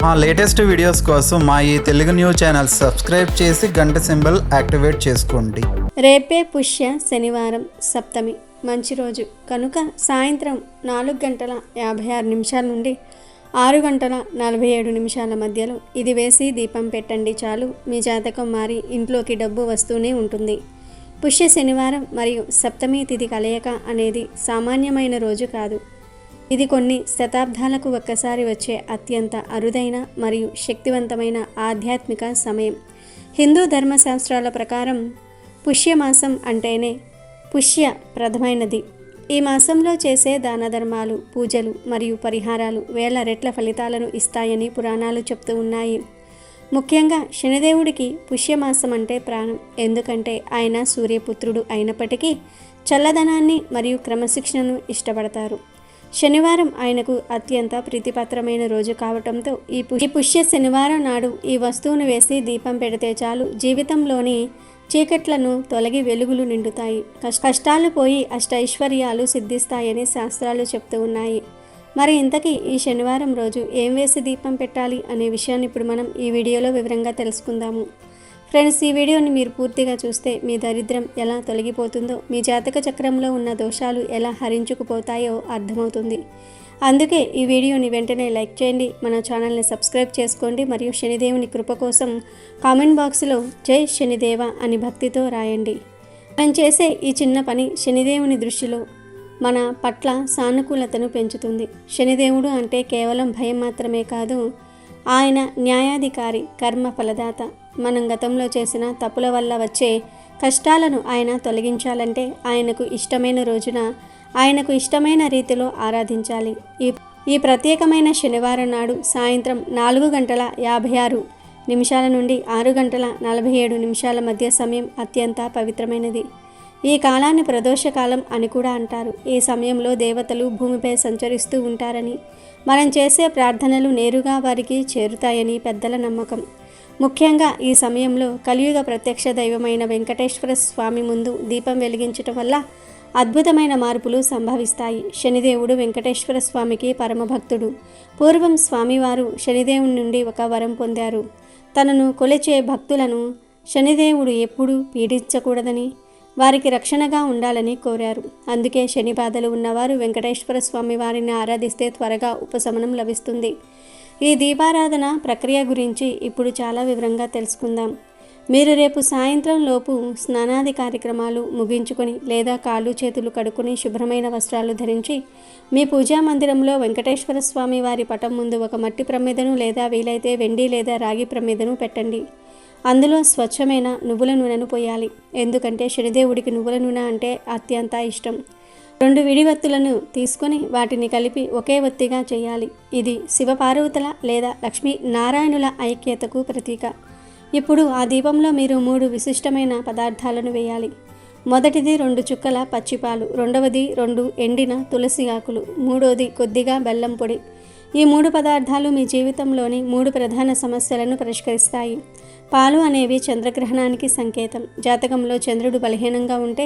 మా latest videos కోసం మా ఈ తెలుగు న్యూస్ ఛానల్ సబ్స్క్రైబ్ చేసి గంట సింబల్ యాక్టివేట్ చేసుకోండి. రేపే పుష్య శనివారం సప్తమి మంచి రోజు కనుక సాయంత్రం 4:56 నుండి 6:47 మధ్యలో ఇది వేసి దీపం పెట్టండి. చాలు, మీ జాతకం మారి ఇంట్లోకి డబ్బు వస్తూనే ఉంటుంది. పుష్య శనివారం మరియు సప్తమి తిథి కలయిక అనేది సామాన్యమైన రోజు కాదు. ఇది కొన్ని శతాబ్దాలకు ఒక్కసారి వచ్చే అత్యంత అరుదైన మరియు శక్తివంతమైన ఆధ్యాత్మిక సమయం. హిందూ ధర్మశాస్త్రాల ప్రకారం పుష్యమాసం అంటేనే పుష్య ప్రథమైనది. ఈ మాసంలో చేసే దాన ధర్మాలు, పూజలు మరియు పరిహారాలు వేల రెట్ల ఫలితాలను ఇస్తాయని పురాణాలు చెప్తూ ఉన్నాయి. ముఖ్యంగా శనిదేవుడికి పుష్యమాసం అంటే ప్రాణం. ఎందుకంటే ఆయన సూర్యపుత్రుడు అయినప్పటికీ చల్లదనాన్ని మరియు క్రమశిక్షణను ఇష్టపడతారు. శనివారం ఆయనకు అత్యంత ప్రీతిపాత్రమైన రోజు కావటంతో ఈ పుష్య శనివారం నాడు ఈ వస్తువును వేసి దీపం పెడితే చాలు, జీవితంలోని చీకట్లను తొలగి వెలుగులు నిండుతాయి, కష్టాలు పోయి అష్టైశ్వర్యాలు సిద్ధిస్తాయని శాస్త్రాలు చెప్తూ ఉన్నాయి. మరి ఇంతకీ ఈ శనివారం రోజు ఏం వేసి దీపం పెట్టాలి అనే విషయాన్ని ఇప్పుడు మనం ఈ వీడియోలో వివరంగా తెలుసుకుందాము. ఫ్రెండ్స్, ఈ వీడియోని మీరు పూర్తిగా చూస్తే మీ దరిద్రం ఎలా తొలగిపోతుందో, మీ జాతక చక్రంలో ఉన్న దోషాలు ఎలా హరించుకుపోతాయో అర్థమవుతుంది. అందుకే ఈ వీడియోని వెంటనే లైక్ చేయండి, మన ఛానల్ని సబ్స్క్రైబ్ చేసుకోండి మరియు శనిదేవుని కృప కోసం కామెంట్ బాక్స్లో జై శనిదేవ అని భక్తితో రాయండి. మనం చేసే ఈ చిన్న పని శనిదేవుని దృష్టిలో మన పట్ల సానుకూలతను పెంచుతుంది. శనిదేవుడు అంటే కేవలం భయం మాత్రమే కాదు, ఆయన న్యాయాధికారి, కర్మ ఫలదాత. మనం గతంలో చేసిన తప్పుల వల్ల వచ్చే కష్టాలను ఆయన తొలగించాలంటే ఆయనకు ఇష్టమైన రోజున ఆయనకు ఇష్టమైన రీతిలో ఆరాధించాలి. ఈ ప్రత్యేకమైన శనివారం నాడు సాయంత్రం 4:56 నుండి 6:47 మధ్య సమయం అత్యంత పవిత్రమైనది. ఈ కాలాన్ని ప్రదోషకాలం అని కూడా అంటారు. ఈ సమయంలో దేవతలు భూమిపై సంచరిస్తూ ఉంటారని, మనం చేసే ప్రార్థనలు నేరుగా వారికి చేరుతాయని పెద్దల నమ్మకం. ముఖ్యంగా ఈ సమయంలో కలియుగ ప్రత్యక్ష దైవమైన వెంకటేశ్వర స్వామి ముందు దీపం వెలిగించటం వల్ల అద్భుతమైన మార్పులు సంభవిస్తాయి. శనిదేవుడు వెంకటేశ్వర స్వామికి పరమభక్తుడు. పూర్వం స్వామివారు శనిదేవుని నుండి ఒక వరం పొందారు. తనను కొలిచే భక్తులను శనిదేవుడు ఎప్పుడూ పీడించకూడదని, వారికి రక్షణగా ఉండాలని కోరారు. అందుకే శని బాధలు ఉన్నవారు వెంకటేశ్వర స్వామి వారిని ఆరాధిస్తే త్వరగా ఉపశమనం లభిస్తుంది. ఈ దీపారాధన ప్రక్రియ గురించి ఇప్పుడు చాలా వివరంగా తెలుసుకుందాం. మీరు రేపు సాయంత్రం లోపు స్నానాది కార్యక్రమాలు ముగించుకొని లేదా కాళ్ళు చేతులు కడుక్కొని శుభ్రమైన వస్త్రాలు ధరించి మీ పూజా మందిరంలో వెంకటేశ్వర స్వామి వారి పటం ముందు ఒక మట్టి ప్రమిదను లేదా వీలైతే వెండి లేదా రాగి ప్రమిదను పెట్టండి. అందులో స్వచ్ఛమైన నువ్వుల నూనెను పోయాలి. ఎందుకంటే శనిదేవుడికి నువ్వుల నూనె అంటే అత్యంత ఇష్టం. 2 విడివత్తులను తీసుకొని వాటిని కలిపి ఒకే ఒత్తిగా చేయాలి. ఇది శివపార్వతుల లేదా లక్ష్మీ నారాయణుల ఐక్యతకు ప్రతీక. ఇప్పుడు ఆ దీపంలో మీరు 3 విశిష్టమైన పదార్థాలను వేయాలి. మొదటిది 2 చుక్కల పచ్చిపాలు, రెండవది 2 ఎండిన తులసి ఆకులు, మూడోది కొద్దిగా బెల్లం పొడి. ఈ 3 పదార్థాలు మీ జీవితంలోని 3 ప్రధాన సమస్యలను పరిష్కరిస్తాయి. పాలు అనేవి చంద్రగ్రహణానికి సంకేతం. జాతకంలో చంద్రుడు బలహీనంగా ఉంటే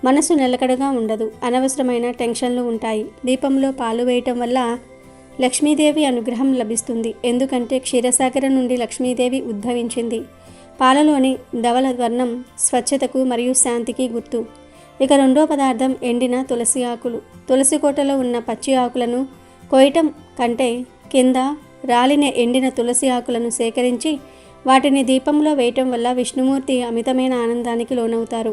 మనసు నిలకడగా ఉండదు, అనవసరమైన టెన్షన్లు ఉంటాయి. దీపంలో పాలు వేయటం వల్ల లక్ష్మీదేవి అనుగ్రహం లభిస్తుంది. ఎందుకంటే క్షీరసాగరం నుండి లక్ష్మీదేవి ఉద్భవించింది. పాలలోని ధవల వర్ణం స్వచ్ఛతకు మరియు శాంతికి గుర్తు. ఇక రెండో పదార్థం ఎండిన తులసి ఆకులు. తులసి కోటలో ఉన్న పచ్చి ఆకులను కోయటం కంటే కింద రాలిన ఎండిన తులసి ఆకులను సేకరించి వాటిని దీపంలో వేయటం వల్ల విష్ణుమూర్తి అమితమైన ఆనందానికి లోనవుతారు.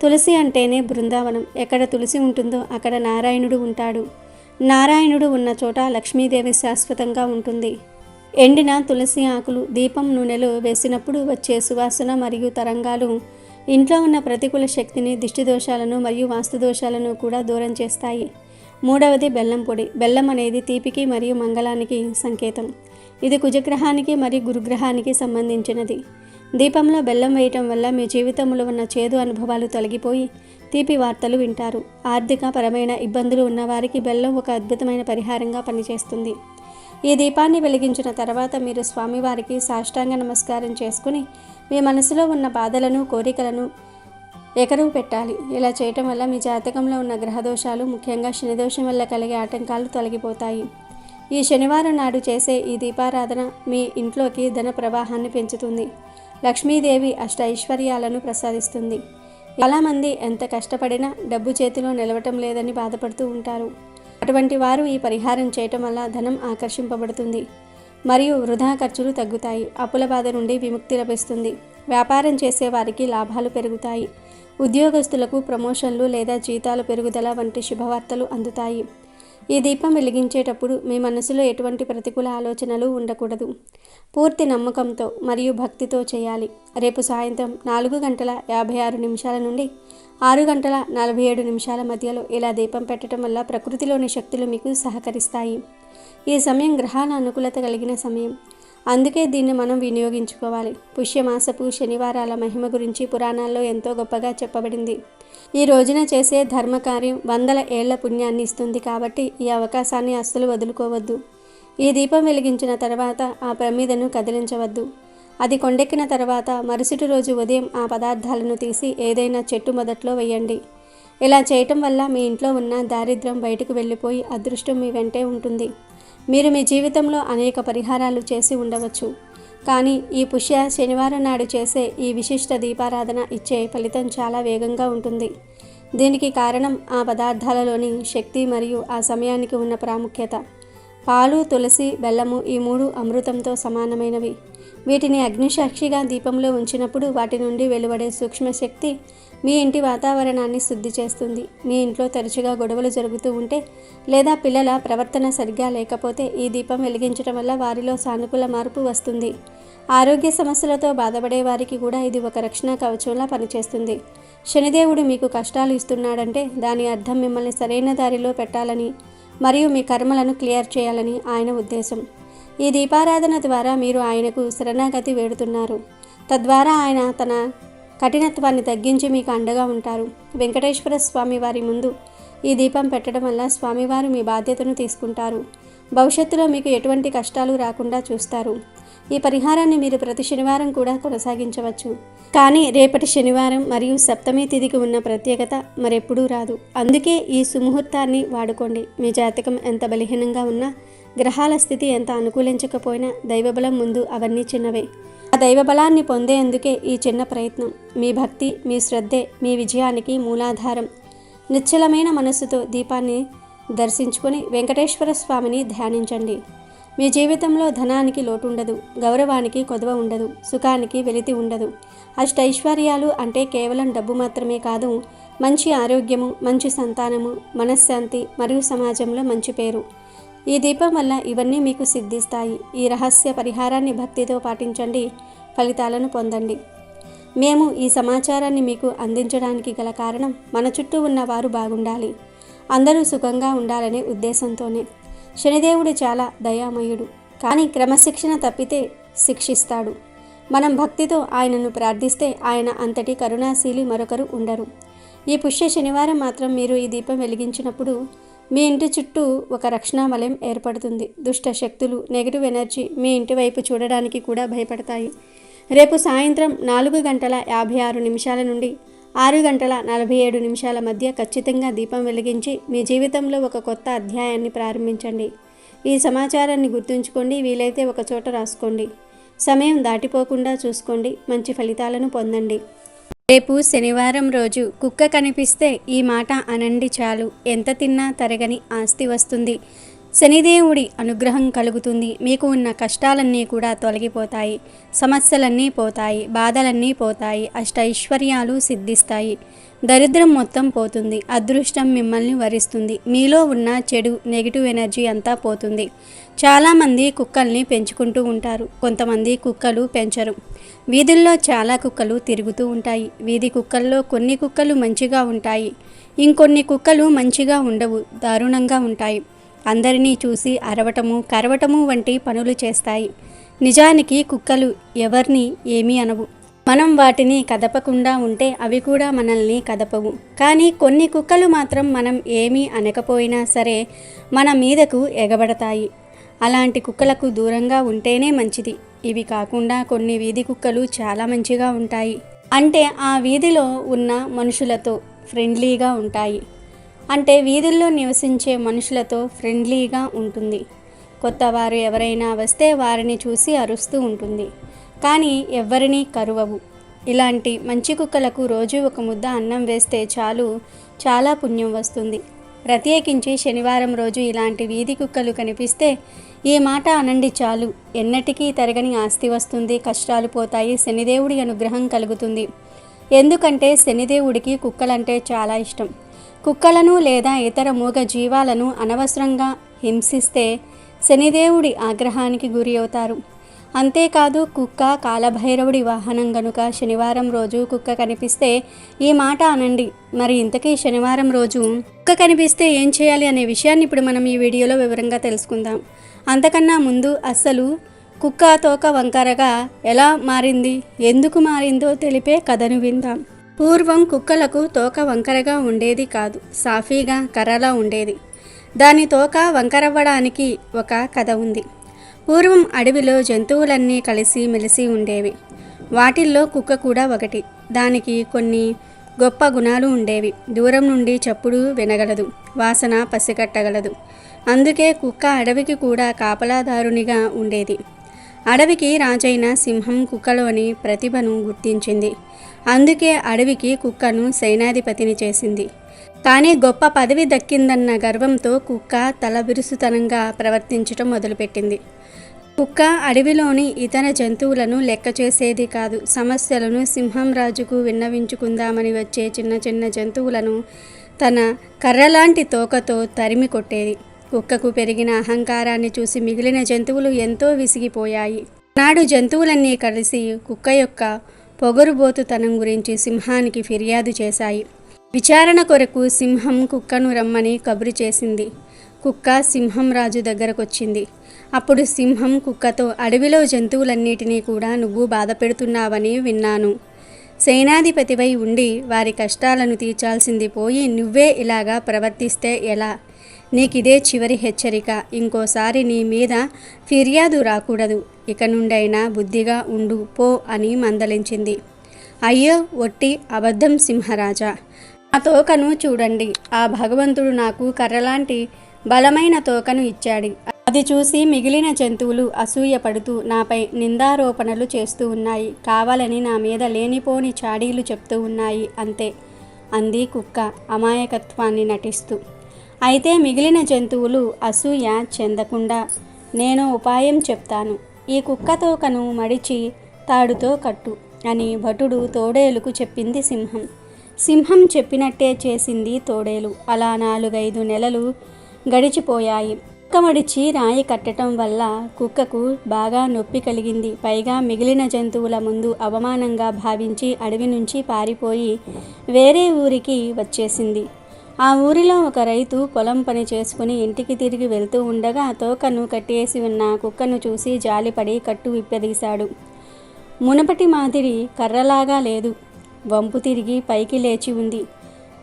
తులసి అంటేనే బృందావనం. ఎక్కడ తులసి ఉంటుందో అక్కడ నారాయణుడు ఉంటాడు. నారాయణుడు ఉన్న చోట లక్ష్మీదేవి శాశ్వతంగా ఉంటుంది. ఎండిన తులసి ఆకులు దీపం నూనెలో వేసినప్పుడు వచ్చే సువాసన మరియు తరంగాలు ఇంట్లో ఉన్న ప్రతికూల శక్తిని, దిష్టి దోషాలను మరియు వాస్తు దోషాలను కూడా దూరం చేస్తాయి. మూడవది బెల్లం పొడి. బెల్లం అనేది తీపికి మరియు మంగళానికి సంకేతం. ఇది కుజగ్రహానికి మరియు గురుగ్రహానికి సంబంధించినది. దీపంలో బెల్లం వేయటం వల్ల మీ జీవితంలో ఉన్న చేదు అనుభవాలు తొలగిపోయి తీపి వార్తలు వింటారు. ఆర్థిక పరమైన ఇబ్బందులు ఉన్నవారికి బెల్లం ఒక అద్భుతమైన పరిహారంగా పనిచేస్తుంది. ఈ దీపాన్ని వెలిగించిన తర్వాత మీరు స్వామివారికి సాష్టాంగ నమస్కారం చేసుకుని మీ మనసులో ఉన్న బాధలను, కోరికలను ఎకరువు పెట్టాలి. ఇలా చేయటం వల్ల మీ జాతకంలో ఉన్న గ్రహదోషాలు, ముఖ్యంగా శనిదోషం వల్ల కలిగే ఆటంకాలు తొలగిపోతాయి. ఈ శనివారం నాడు చేసే ఈ దీపారాధన మీ ఇంట్లోకి ధన ప్రవాహాన్ని పెంచుతుంది. లక్ష్మీదేవి అష్ట ఐశ్వర్యాలను ప్రసాదిస్తుంది. చాలామంది ఎంత కష్టపడినా డబ్బు చేతిలో నిలవటం లేదని బాధపడుతూ ఉంటారు. అటువంటి వారు ఈ పరిహారం చేయటం వల్ల ధనం ఆకర్షింపబడుతుంది మరియు వృధా ఖర్చులు తగ్గుతాయి. అప్పుల బాధ నుండి విముక్తి లభిస్తుంది. వ్యాపారం చేసే వారికి లాభాలు పెరుగుతాయి. ఉద్యోగస్తులకు ప్రమోషన్లు లేదా జీతాల పెరుగుదల వంటి శుభవార్తలు అందుతాయి. ఈ దీపం వెలిగించేటప్పుడు మీ మనసులో ఎటువంటి ప్రతికూల ఆలోచనలు ఉండకూడదు. పూర్తి నమ్మకంతో మరియు భక్తితో చేయాలి. రేపు సాయంత్రం 4:56 నుండి 6:47 మధ్యలో ఇలా దీపం పెట్టడం వల్ల ప్రకృతిలోని శక్తులు మీకు సహకరిస్తాయి. ఈ సమయం గ్రహాల అనుకూలత కలిగిన సమయం, అందుకే దీన్ని మనం వినియోగించుకోవాలి. పుష్యమాసపు శనివారాల మహిమ గురించి పురాణాల్లో ఎంతో గొప్పగా చెప్పబడింది. ఈ రోజున చేసే ధర్మకార్యం 100 ఏళ్ల పుణ్యాన్ని ఇస్తుంది. కాబట్టి ఈ అవకాశాన్ని అస్సలు వదులుకోవద్దు. ఈ దీపం వెలిగించిన తర్వాత ఆ ప్రమిదను కదిలించవద్దు. అది కొండెక్కిన తర్వాత మరుసటి రోజు ఉదయం ఆ పదార్థాలను తీసి ఏదైనా చెట్టు మొదట్లో వేయండి. ఇలా చేయటం వల్ల మీ ఇంట్లో ఉన్న దారిద్ర్యం బయటకు వెళ్ళిపోయి అదృష్టం మీ వెంటే ఉంటుంది. మీరు మీ జీవితంలో అనేక పరిహారాలు చేసి ఉండవచ్చు, కానీ ఈ పుష్య శనివారం నాడు చేసే ఈ విశిష్ట దీపారాధన ఇచ్చే ఫలితం చాలా వేగంగా ఉంటుంది. దీనికి కారణం ఆ పదార్థాలలోని శక్తి మరియు ఆ సమయానికి ఉన్న ప్రాముఖ్యత. పాలు, తులసి, బెల్లము ఈ 3 అమృతంతో సమానమైనవి. వీటిని అగ్నిసాక్షిగా దీపంలో ఉంచినప్పుడు వాటి నుండి వెలువడే సూక్ష్మశక్తి మీ ఇంటి వాతావరణాన్ని శుద్ధి చేస్తుంది. మీ ఇంట్లో తరచుగా గొడవలు జరుగుతూ ఉంటే లేదా పిల్లల ప్రవర్తన సరిగ్గా లేకపోతే ఈ దీపం వెలిగించడం వల్ల వారిలో సానుకూల మార్పు వస్తుంది. ఆరోగ్య సమస్యలతో బాధపడే వారికి కూడా ఇది ఒక రక్షణ కవచంలా పనిచేస్తుంది. శనిదేవుడు మీకు కష్టాలు ఇస్తున్నాడంటే దాని అర్థం మిమ్మల్ని సరైన దారిలో పెట్టాలని మరియు మీ కర్మలను క్లియర్ చేయాలని ఆయన ఉద్దేశం. ఈ దీపారాధన ద్వారా మీరు ఆయనకు శరణాగతి వేడుతున్నారు. తద్వారా ఆయన తన కఠినత్వాన్ని తగ్గించి మీకు అండగా ఉంటారు. వెంకటేశ్వర స్వామి వారి ముందు ఈ దీపం పెట్టడం వల్ల స్వామివారు మీ బాధ్యతను తీసుకుంటారు. భవిష్యత్తులో మీకు ఎటువంటి కష్టాలు రాకుండా చూస్తారు. ఈ పరిహారాన్ని మీరు ప్రతి శనివారం కూడా కొనసాగించవచ్చు. కానీ రేపటి శనివారం మరియు సప్తమి తిథికి ఉన్న ప్రత్యేకత మరెప్పుడూ రాదు. అందుకే ఈ సుముహూర్తాన్ని వాడుకోండి. మీ జాతకం ఎంత బలహీనంగా ఉన్నా, గ్రహాల స్థితి ఎంత అనుకూలించకపోయినా దైవబలం ముందు అవన్నీ చిన్నవే. ఆ దైవబలాన్ని పొందేందుకే ఈ చిన్న ప్రయత్నం. మీ భక్తి, మీ శ్రద్ధే మీ విజయానికి మూలాధారం. నిశ్చలమైన మనస్సుతో దీపాన్ని దర్శించుకొని వెంకటేశ్వర స్వామిని ధ్యానించండి. మీ జీవితంలో ధనానికి లోటు ఉండదు, గౌరవానికి కొదవ ఉండదు, సుఖానికి వెలితి ఉండదు. అష్టైశ్వర్యాలు అంటే కేవలం డబ్బు మాత్రమే కాదు, మంచి ఆరోగ్యము, మంచి సంతానము, మనశ్శాంతి మరియు సమాజంలో మంచి పేరు. ఈ దీపం వల్ల ఇవన్నీ మీకు సిద్ధిస్తాయి. ఈ రహస్య పరిహారాన్ని భక్తితో పాటించండి, ఫలితాలను పొందండి. మేము ఈ సమాచారాన్ని మీకు అందించడానికి గల కారణం మన చుట్టూ ఉన్న వారు బాగుండాలి, అందరూ సుఖంగా ఉండాలనే ఉద్దేశంతోనే. శనిదేవుడు చాలా దయామయుడు, కానీ క్రమశిక్షణ తప్పితే శిక్షిస్తాడు. మనం భక్తితో ఆయనను ప్రార్థిస్తే ఆయన అంతటి కరుణాశీలి మరొకరు ఉండరు. ఈ పుష్య శనివారం మాత్రం మీరు ఈ దీపం వెలిగించినప్పుడు మీ ఇంటి చుట్టూ ఒక రక్షణ వలయం ఏర్పడుతుంది. దుష్ట శక్తులు, నెగిటివ్ ఎనర్జీ మీ ఇంటి వైపు చూడడానికి కూడా భయపడతాయి. రేపు సాయంత్రం 4:56 నుండి 6:47 మధ్య ఖచ్చితంగా దీపం వెలిగించి మీ జీవితంలో ఒక కొత్త అధ్యాయాన్ని ప్రారంభించండి. ఈ సమాచారాన్ని గుర్తుంచుకోండి, వీలైతే ఒక చోట రాసుకోండి. సమయం దాటిపోకుండా చూసుకోండి, మంచి ఫలితాలను పొందండి. రేపు శనివారం రోజు కుక్క కనిపిస్తే ఈ మాట అనండి చాలు, ఎంత తిన్నా తరగని ఆస్తి వస్తుంది, శనిదేవుడి అనుగ్రహం కలుగుతుంది, మీకు ఉన్న కష్టాలన్నీ కూడా తొలగిపోతాయి, సమస్యలన్నీ పోతాయి, బాధలన్నీ పోతాయి, అష్టైశ్వర్యాలు సిద్ధిస్తాయి, దరిద్రం మొత్తం పోతుంది, అదృష్టం మిమ్మల్ని వరిస్తుంది, మీలో ఉన్న చెడు నెగిటివ్ ఎనర్జీ అంతా పోతుంది. చాలామంది కుక్కల్ని పెంచుకుంటూ ఉంటారు, కొంతమంది కుక్కలు పెంచరు. వీధుల్లో చాలా కుక్కలు తిరుగుతూ ఉంటాయి. వీధి కుక్కల్లో కొన్ని కుక్కలు మంచిగా ఉంటాయి, ఇంకొన్ని కుక్కలు మంచిగా ఉండవు, దారుణంగా ఉంటాయి. అందరినీ చూసి అరవటము, కరవటము వంటి పనులు చేస్తాయి. నిజానికి కుక్కలు ఎవరిని ఏమీ అనవు. మనం వాటిని కదపకుండా ఉంటే అవి కూడా మనల్ని కదపవు. కానీ కొన్ని కుక్కలు మాత్రం మనం ఏమీ అనకపోయినా సరే మన మీదకు ఎగబడతాయి. అలాంటి కుక్కలకు దూరంగా ఉంటేనే మంచిది. ఇవి కాకుండా కొన్ని వీధి కుక్కలు చాలా మంచిగా ఉంటాయి. అంటే ఆ వీధిలో ఉన్న మనుషులతో ఫ్రెండ్లీగా ఉంటాయి. అంటే వీధుల్లో నివసించే మనుషులతో ఫ్రెండ్లీగా ఉంటుంది. కొత్తవారు ఎవరైనా వస్తే వారిని చూసి అరుస్తూ ఉంటుంది, కానీ ఎవ్వరినీ కరువవు. ఇలాంటి మంచి కుక్కలకు రోజు ఒక ముద్ద అన్నం వేస్తే చాలు, చాలా పుణ్యం వస్తుంది. ప్రత్యేకించి శనివారం రోజు ఇలాంటి వీధి కుక్కలు కనిపిస్తే ఈ మాట అనండి చాలు, ఎన్నటికీ తరగని ఆస్తి వస్తుంది, కష్టాలు పోతాయి, శనిదేవుడి అనుగ్రహం కలుగుతుంది. ఎందుకంటే శనిదేవుడికి కుక్కలంటే చాలా ఇష్టం. కుక్కలను లేదా ఇతర మూగ జీవాలను అనవసరంగా హింసిస్తే శనిదేవుడి ఆగ్రహానికి గురి అవుతారు. అంతేకాదు కుక్క కాలభైరవుడి వాహనం గనుక శనివారం రోజు కుక్క కనిపిస్తే ఈ మాట అనండి. మరి ఇంతకీ శనివారం రోజు కుక్క కనిపిస్తే ఏం చేయాలి అనే విషయాన్ని ఇప్పుడు మనం ఈ వీడియోలో వివరంగా తెలుసుకుందాం. అంతకన్నా ముందు అస్సలు కుక్క తోక వంకరగా ఎలా మారింది, ఎందుకు మారిందో తెలిపే కథను విందాం. పూర్వం కుక్కలకు తోక వంకరగా ఉండేది కాదు, సాఫీగా కర్రలా ఉండేది. దాని తోక వంకరవ్వడానికి ఒక కథ ఉంది. పూర్వం అడవిలో జంతువులన్నీ కలిసి మెలిసి ఉండేవి. వాటిల్లో కుక్క కూడా ఒకటి. దానికి కొన్ని గొప్ప గుణాలు ఉండేవి. దూరం నుండి చప్పుడు వినగలదు, వాసన పసిగట్టగలదు. అందుకే కుక్క అడవికి కూడా కాపలాదారునిగా ఉండేది. అడవికి రాజైన సింహం కుక్కలోని ప్రతిభను గుర్తించింది. అందుకే అడవికి కుక్కను సైనాధిపతిని చేసింది. కానీ గొప్ప పదవి దక్కిందన్న గర్వంతో కుక్క తలబిరుసుతనంగా ప్రవర్తించటం మొదలుపెట్టింది. కుక్క అడవిలోని ఇతర జంతువులను లెక్క చేసేది కాదు. సమస్యలను సింహం రాజుకు విన్నవించుకుందామని వచ్చే చిన్న చిన్న జంతువులను తన కర్రలాంటి తోకతో తరిమి కొట్టేది. కుక్కకు పెరిగిన అహంకారాన్ని చూసి మిగిలిన జంతువులు ఎంతో విసిగిపోయాయి. నాడు జంతువులన్నీ కలిసి కుక్క యొక్క పొగరుబోతుతనం గురించి సింహానికి ఫిర్యాదు చేశాయి. విచారణ కొరకు సింహం కుక్కను రమ్మని కబురు చేసింది. కుక్క సింహం రాజు దగ్గరకొచ్చింది. అప్పుడు సింహం కుక్కతో, అడవిలో జంతువులన్నిటినీ కూడా నువ్వు బాధ పెడుతున్నావని విన్నాను. సేనాధిపతివై ఉండి వారి కష్టాలను తీర్చాల్సింది పోయి నువ్వే ఇలాగా ప్రవర్తిస్తే ఎలా? నీకిదే చివరి హెచ్చరిక. ఇంకోసారి నీ మీద ఫిర్యాదు రాకూడదు. ఇక నుండైనా బుద్ధిగా ఉండు పో అని మందలించింది. అయ్యో ఒట్టి అబద్ధం సింహరాజా, ఆ తోకను చూడండి. ఆ భగవంతుడు నాకు కర్రలాంటి బలమైన తోకను ఇచ్చాడు. అది చూసి మిగిలిన జంతువులు అసూయపడుతూ నాపై నిందారోపణలు చేస్తూ ఉన్నాయి. కావాలని నా మీద లేనిపోని చాడీలు చెప్తూ ఉన్నాయి అంతే అంది కుక్క అమాయకత్వాన్ని నటిస్తూ. అయితే మిగిలిన జంతువులు అసూయ చెందకుండా నేను ఉపాయం చెప్తాను. ఈ కుక్క తోకను మడిచి తాడుతో కట్టు అని భటుడు తోడేలుకు చెప్పింది సింహం. సింహం చెప్పినట్టే చేసింది తోడేలు. అలా 4-5 నెలలు గడిచిపోయాయి. కుక్క మడిచి రాయి కట్టడం వల్ల కుక్కకు బాగా నొప్పి కలిగింది. పైగా మిగిలిన జంతువుల ముందు అవమానంగా భావించి అడవి నుంచి పారిపోయి వేరే ఊరికి వచ్చేసింది. ఆ ఊరిలో ఒక రైతు పొలం పని చేసుకుని ఇంటికి తిరిగి వెళ్తూ ఉండగా తోకను కట్టేసి ఉన్న కుక్కను చూసి జాలిపడి కట్టు విప్పదీశాడు. మునపటి మాదిరి కర్రలాగా లేదు, వంపు తిరిగి పైకి లేచి ఉంది.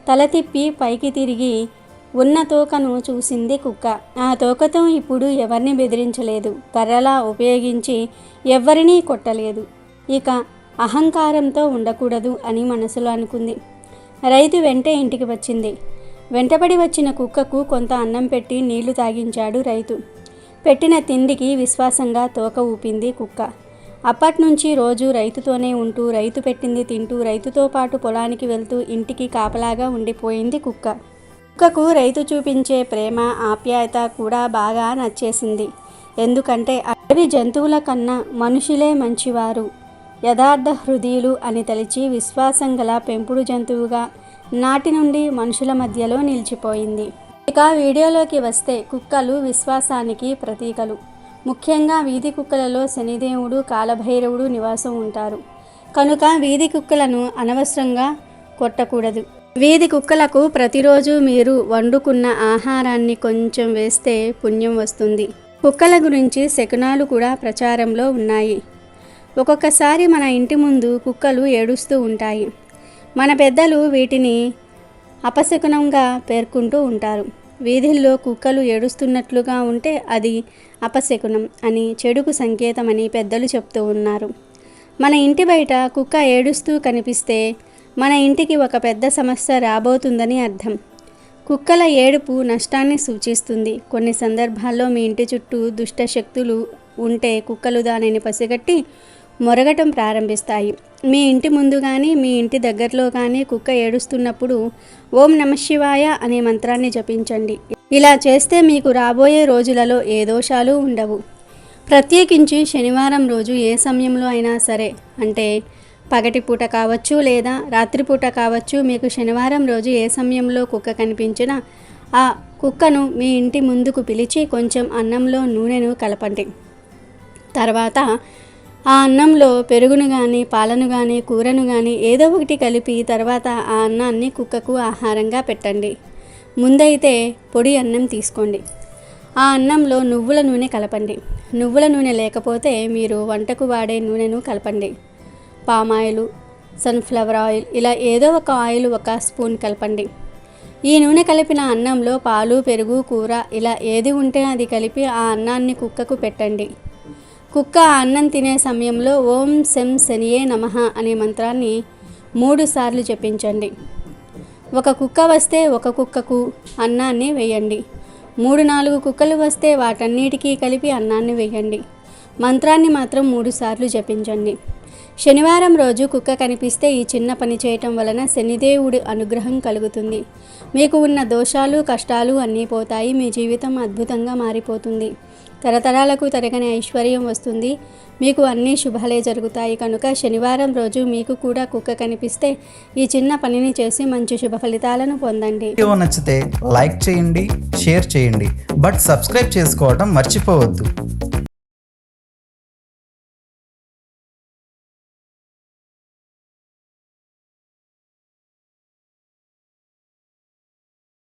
తల తిప్పి పైకి తిరిగి ఉన్న తోకను చూసింది కుక్క. ఆ తోకతో ఇప్పుడు ఎవరిని బెదిరించలేదు, కర్రలా ఉపయోగించి ఎవ్వరినీ కొట్టలేదు. ఇక అహంకారంతో ఉండకూడదు అని మనసులో అనుకుంది. రైతు వెంటే ఇంటికి వచ్చింది. వెంటబడి వచ్చిన కుక్కకు కొంత అన్నం పెట్టి నీళ్లు తాగించాడు రైతు. పెట్టిన తిండికి విశ్వాసంగా తోక ఊపింది కుక్క. అప్పట్నుంచి రోజు రైతుతోనే ఉంటూ రైతు పెట్టింది తింటూ రైతుతో పాటు పొలానికి వెళ్తూ ఇంటికి కాపలాగా ఉండిపోయింది కుక్క. కుక్కకు రైతు చూపించే ప్రేమ ఆప్యాయత కూడా బాగా నచ్చేసింది. ఎందుకంటే అడవి జంతువుల కన్నా మనుషులే మంచివారు, యథార్థ హృదయులు అని తలిచి విశ్వాసం గల పెంపుడు జంతువుగా నాటి నుండి మనుషుల మధ్యలో నిలిచిపోయింది. ఇక వీడియోలోకి వస్తే కుక్కలు విశ్వాసానికి ప్రతీకలు. ముఖ్యంగా వీధి కుక్కలలో శనిదేవుడు కాలభైరవుడు నివాసం ఉంటారు కనుక వీధి కుక్కలను అనవసరంగా కొట్టకూడదు. వీధి కుక్కలకు ప్రతిరోజు మీరు వండుకున్న ఆహారాన్ని కొంచెం వేస్తే పుణ్యం వస్తుంది. కుక్కల గురించి శకునాలు కూడా ప్రచారంలో ఉన్నాయి. ఒక్కొక్కసారి మన ఇంటి ముందు కుక్కలు ఏడుస్తూ ఉంటాయి. మన పెద్దలు వీటిని అపశకునంగా పేర్కొంటూ ఉంటారు. వీధుల్లో కుక్కలు ఏడుస్తున్నట్లుగా ఉంటే అది అపశకునం అని, చెడుకు సంకేతమని పెద్దలు చెప్తూ ఉన్నారు. మన ఇంటి బయట కుక్క ఏడుస్తూ కనిపిస్తే మన ఇంటికి ఒక పెద్ద సమస్య రాబోతుందని అర్థం. కుక్కల ఏడుపు నష్టాన్ని సూచిస్తుంది. కొన్ని సందర్భాల్లో మీ ఇంటి చుట్టూ దుష్ట శక్తులు ఉంటే కుక్కలు దానిని పసిగట్టి మొరగటం ప్రారంభిస్తాయి. మీ ఇంటి ముందు కానీ మీ ఇంటి దగ్గరలో కానీ కుక్క ఏడుస్తున్నప్పుడు ఓం నమఃశివాయ అనే మంత్రాన్ని జపించండి. ఇలా చేస్తే మీకు రాబోయే రోజులలో ఏ దోషాలు ఉండవు. ప్రత్యేకించి శనివారం రోజు ఏ సమయంలో అయినా సరే, అంటే పగటిపూట కావచ్చు లేదా రాత్రిపూట కావచ్చు, మీకు శనివారం రోజు ఏ సమయంలో కుక్క కనిపించినా ఆ కుక్కను మీ ఇంటి ముందుకు పిలిచి కొంచెం అన్నంలో నూనెను కలపండి. తర్వాత ఆ అన్నంలో పెరుగును కానీ పాలను కానీ కూరను కానీ ఏదో ఒకటి కలిపి తర్వాత ఆ అన్నాన్ని కుక్కకు ఆహారంగా పెట్టండి. ముందైతే పొడి అన్నం తీసుకోండి. ఆ అన్నంలో నువ్వుల నూనె కలపండి. నువ్వుల నూనె లేకపోతే మీరు వంటకు వాడే నూనెను కలపండి. పామాయిల్, సన్ఫ్లవర్ ఆయిల్, ఇలా ఏదో ఒక ఆయిల్ 1 స్పూన్ కలపండి. ఈ నూనె కలిపిన అన్నంలో పాలు, పెరుగు, కూర ఇలా ఏది ఉంటే అది కలిపి ఆ అన్నాన్ని కుక్కకు పెట్టండి. కుక్క ఆ అన్నం తినే సమయంలో ఓం శం శనియే నమః అనే మంత్రాన్ని 3 సార్లు జపించండి. ఒక కుక్క వస్తే ఒక కుక్కకు అన్నాన్ని వేయండి. 3-4 కుక్కలు వస్తే వాటన్నిటికీ కలిపి అన్నాన్ని వేయండి. మంత్రాన్ని మాత్రం 3 సార్లు జపించండి. శనివారం రోజు కుక్క కనిపిస్తే ఈ చిన్న పని చేయటం వలన శనిదేవుడి అనుగ్రహం కలుగుతుంది. మీకు ఉన్న దోషాలు, కష్టాలు అన్నీ పోతాయి. మీ జీవితం అద్భుతంగా మారిపోతుంది. తరతరాలకు తరగని ఐశ్వర్యం వస్తుంది. మీకు అన్ని శుభాలే జరుగుతాయి. కనుక శనివారం రోజు మీకు కూడా కుక్క కనిపిస్తే ఈ చిన్న పనిని చేసి మంచి శుభ ఫలితాలను పొందండి. వీడియో నచ్చితే లైక్ చేయండి, షేర్ చేయండి, బట్ సబ్స్క్రైబ్ చేసుకోవడం మర్చిపోవద్దు.